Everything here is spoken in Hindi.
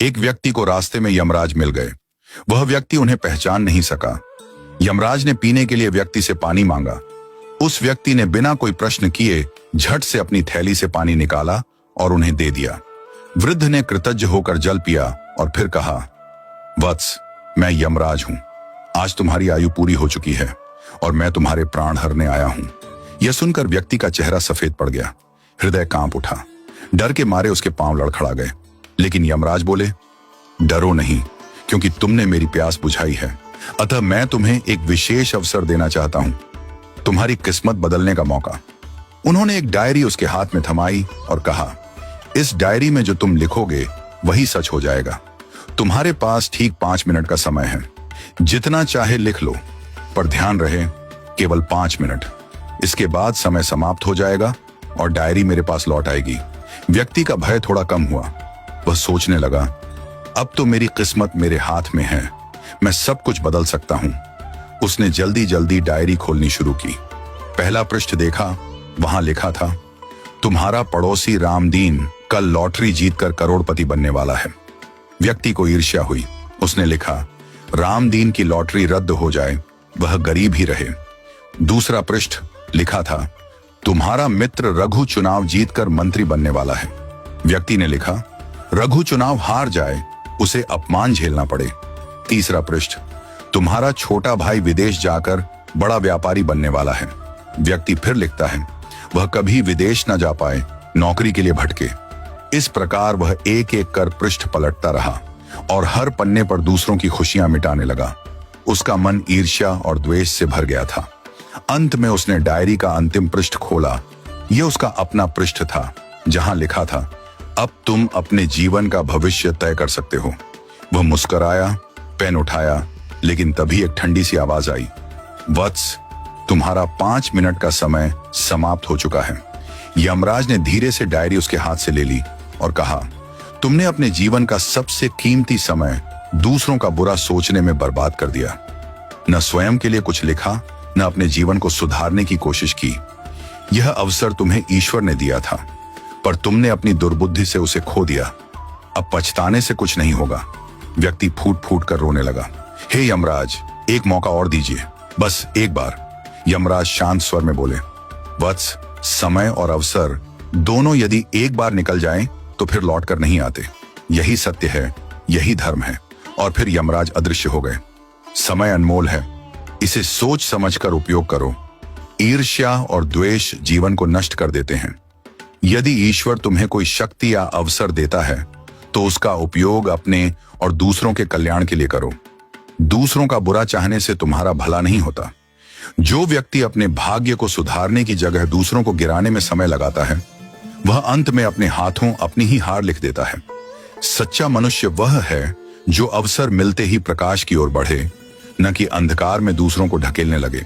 एक व्यक्ति को रास्ते में यमराज मिल गए। वह व्यक्ति उन्हें पहचान नहीं सका। यमराज ने पीने के लिए व्यक्ति से पानी मांगा। उस व्यक्ति ने बिना कोई प्रश्न किए झट से अपनी थैली से पानी निकाला और उन्हें दे दिया। वृद्ध ने कृतज्ञ होकर जल पिया और फिर कहा, वत्स, मैं यमराज हूं। आज तुम्हारी आयु पूरी हो चुकी है और मैं तुम्हारे प्राण हरने आया हूं। यह सुनकर व्यक्ति का चेहरा सफेद पड़ गया। हृदय कांप उठा। डर के मारे उसके पांव लड़खड़ा गए। लेकिन यमराज बोले, डरो नहीं, क्योंकि तुमने मेरी प्यास बुझाई है। अतः मैं तुम्हें एक विशेष अवसर देना चाहता हूं, तुम्हारी किस्मत बदलने का मौका। उन्होंने एक डायरी उसके हाथ में थमाई और कहा, इस डायरी में जो तुम लिखोगे वही सच हो जाएगा। तुम्हारे पास ठीक 5 मिनट का समय है। जितना चाहे लिख लो, पर ध्यान रहे केवल 5 मिनट। इसके बाद समय समाप्त हो जाएगा और डायरी मेरे पास लौट आएगी। व्यक्ति का भय थोड़ा कम हुआ। वह सोचने लगा, अब तो मेरी किस्मत मेरे हाथ में है, मैं सब कुछ बदल सकता हूं। उसने जल्दी जल्दी डायरी खोलनी शुरू की। पहला पृष्ठ देखा। वहां लिखा था, तुम्हारा पड़ोसी रामदीन कल लॉटरी जीतकर करोड़पति बनने वाला है। व्यक्ति को ईर्ष्या हुई। उसने लिखा, रामदीन की लॉटरी रद्द हो जाए, वह गरीब ही रहे। दूसरा पृष्ठ लिखा था, तुम्हारा मित्र रघु चुनाव जीतकर मंत्री बनने वाला है। व्यक्ति ने लिखा, रघु चुनाव हार जाए, उसे अपमान झेलना पड़े। तीसरा पृष्ठ, तुम्हारा छोटा भाई विदेश जाकर बड़ा व्यापारी बनने वाला है। व्यक्ति फिर लिखता है, वह कभी विदेश न जा पाए, नौकरी के लिए भटके। इस प्रकार वह एक एक कर पृष्ठ पलटता रहा और हर पन्ने पर दूसरों की खुशियां मिटाने लगा। उसका मन ईर्ष्या और द्वेष से भर गया था। अंत में उसने डायरी का अंतिम पृष्ठ खोला। यह उसका अपना पृष्ठ था, जहां लिखा था, अब तुम अपने जीवन का भविष्य तय कर सकते हो। वह मुस्कुराया, पेन उठाया, लेकिन तभी एक ठंडी सी आवाज आई, वत्स, तुम्हारा 5 मिनट का समय समाप्त हो चुका है। यमराज ने धीरे से डायरी उसके हाथ से ले ली और कहा, तुमने अपने जीवन का सबसे कीमती समय दूसरों का बुरा सोचने में बर्बाद कर दिया। न स्वयं के लिए कुछ लिखा, न अपने जीवन को सुधारने की कोशिश की। यह अवसर तुम्हें ईश्वर ने दिया था, पर तुमने अपनी दुर्बुद्धि से उसे खो दिया। अब पछताने से कुछ नहीं होगा। व्यक्ति फूट फूट कर रोने लगा। हे यमराज, एक मौका और दीजिए, बस एक बार। यमराज शांत स्वर में बोले, वत्स, समय और अवसर दोनों यदि एक बार निकल जाएं, तो फिर लौट कर नहीं आते। यही सत्य है, यही धर्म है। और फिर यमराज अदृश्य हो गए। समय अनमोल है, इसे सोच समझकर उपयोग करो। ईर्ष्या और द्वेष जीवन को नष्ट कर देते हैं। यदि ईश्वर तुम्हें कोई शक्ति या अवसर देता है, तो उसका उपयोग अपने और दूसरों के कल्याण के लिए करो। दूसरों का बुरा चाहने से तुम्हारा भला नहीं होता। जो व्यक्ति अपने भाग्य को सुधारने की जगह दूसरों को गिराने में समय लगाता है, वह अंत में अपने हाथों अपनी ही हार लिख देता है। सच्चा मनुष्य वह है जो अवसर मिलते ही प्रकाश की ओर बढ़े, न कि अंधकार में दूसरों को ढकेलने लगे।